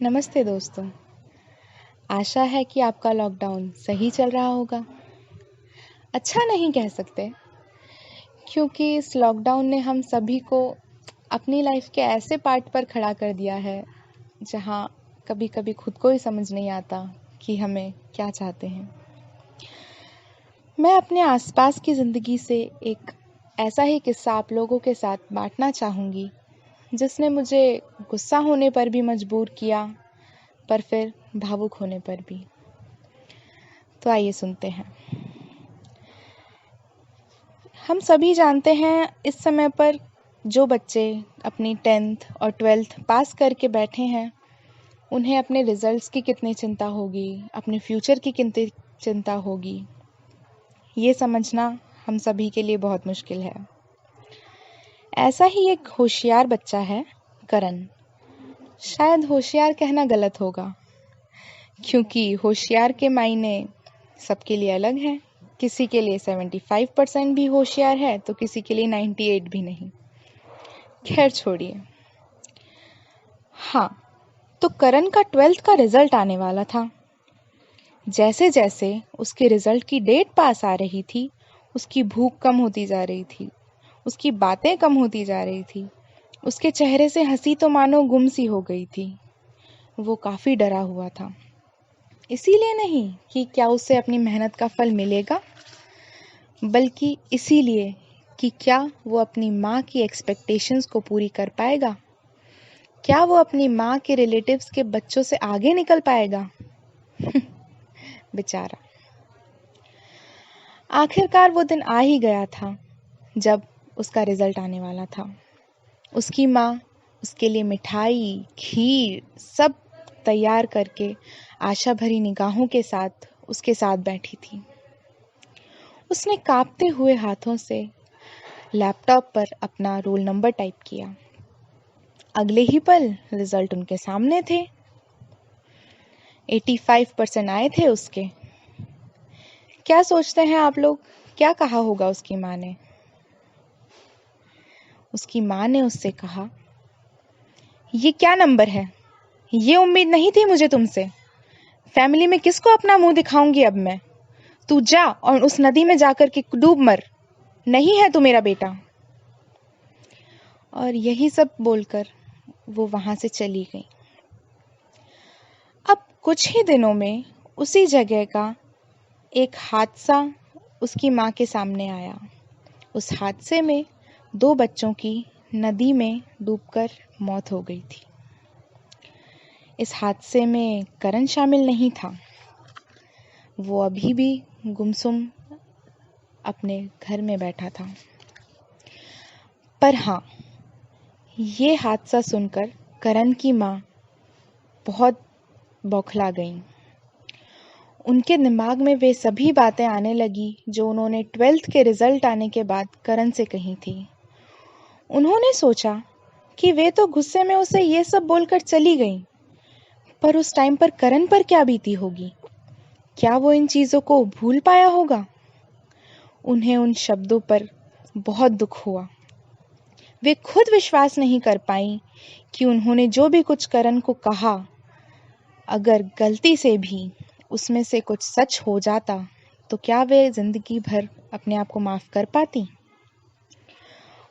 नमस्ते दोस्तों। आशा है कि आपका लॉकडाउन सही चल रहा होगा। अच्छा नहीं कह सकते, क्योंकि इस लॉकडाउन ने हम सभी को अपनी लाइफ के ऐसे पार्ट पर खड़ा कर दिया है जहां कभी-कभी खुद को ही समझ नहीं आता कि हमें क्या चाहते हैं। मैं अपने आसपास की ज़िंदगी से एक ऐसा ही किस्सा आप लोगों के साथ बांटना चाहूँगी, जिसने मुझे गुस्सा होने पर भी मजबूर किया, पर फिर भावुक होने पर भी। तो आइए सुनते हैं। हम सभी जानते हैं इस समय पर जो बच्चे अपनी 10th और 12th पास करके बैठे हैं, उन्हें अपने रिजल्ट्स की कितनी चिंता होगी, अपने फ्यूचर की कितनी चिंता होगी, ये समझना हम सभी के लिए बहुत मुश्किल है। ऐसा ही एक होशियार बच्चा है, करण। शायद होशियार कहना गलत होगा, क्योंकि होशियार के मायने सबके लिए अलग हैं। किसी के लिए 75% भी होशियार है तो किसी के लिए 98 भी नहीं। खैर छोड़िए। हाँ, तो करण का 12th का रिजल्ट आने वाला था। जैसे जैसे उसके रिजल्ट की डेट पास आ रही थी, उसकी भूख कम होती जा रही थी, उसकी बातें कम होती जा रही थी, उसके चेहरे से हंसी तो मानो गुम सी हो गई थी। वो काफी डरा हुआ था। इसीलिए नहीं कि क्या उसे अपनी मेहनत का फल मिलेगा, बल्कि इसीलिए कि क्या वो अपनी माँ की एक्सपेक्टेशंस को पूरी कर पाएगा, क्या वो अपनी माँ के रिलेटिव्स के बच्चों से आगे निकल पाएगा। बेचारा। आखिरकार वो दिन आ ही गया था जब उसका रिजल्ट आने वाला था। उसकी माँ उसके लिए मिठाई, खीर सब तैयार करके आशा भरी निगाहों के साथ उसके साथ बैठी थी। उसने कांपते हुए हाथों से लैपटॉप पर अपना रोल नंबर टाइप किया। अगले ही पल रिजल्ट उनके सामने थे। 85% आए थे उसके। क्या सोचते हैं आप लोग, क्या कहा होगा उसकी माँ ने? उसकी माँ ने उससे कहा, ये क्या नंबर है? ये उम्मीद नहीं थी मुझे तुमसे। फैमिली में किसको अपना मुंह दिखाऊंगी अब मैं? तू जा और उस नदी में जाकर के डूब मर। नहीं है तू मेरा बेटा। और यही सब बोलकर वो वहां से चली गई। अब कुछ ही दिनों में उसी जगह का एक हादसा उसकी माँ के सामने आया। उस हादसे में 2 बच्चों की नदी में डूबकर मौत हो गई थी। इस हादसे में करण शामिल नहीं था। वो अभी भी गुमसुम अपने घर में बैठा था। पर हाँ, ये हादसा सुनकर करण की माँ बहुत बौखला गई। उनके दिमाग में वे सभी बातें आने लगी जो उन्होंने 12th के रिजल्ट आने के बाद करण से कही थी। उन्होंने सोचा कि वे तो गुस्से में उसे ये सब बोलकर चली गई, पर उस टाइम पर करण पर क्या बीती होगी? क्या वो इन चीजों को भूल पाया होगा? उन्हें उन शब्दों पर बहुत दुख हुआ। वे खुद विश्वास नहीं कर पाई कि उन्होंने जो भी कुछ करण को कहा, अगर गलती से भी उसमें से कुछ सच हो जाता तो क्या वे जिंदगी भर अपने आप को माफ कर पाती?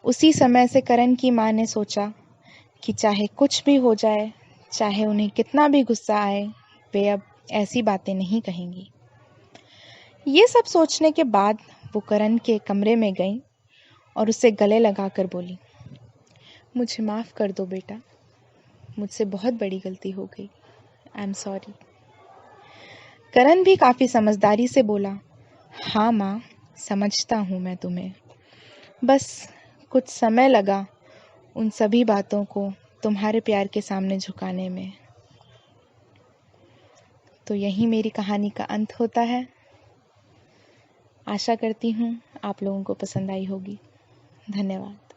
उसी समय से करण की माँ ने सोचा कि चाहे कुछ भी हो जाए, चाहे उन्हें कितना भी गुस्सा आए, वे अब ऐसी बातें नहीं कहेंगी। ये सब सोचने के बाद वो करण के कमरे में गई और उसे गले लगाकर बोली, मुझे माफ कर दो बेटा, मुझसे बहुत बड़ी गलती हो गई। I am sorry. करण भी काफी समझदारी से बोला, हाँ माँ, समझता हूँ मैं तुम्हें। बस कुछ समय लगा उन सभी बातों को तुम्हारे प्यार के सामने झुकाने में। तो यही मेरी कहानी का अंत होता है। आशा करती हूँ आप लोगों को पसंद आई होगी। धन्यवाद।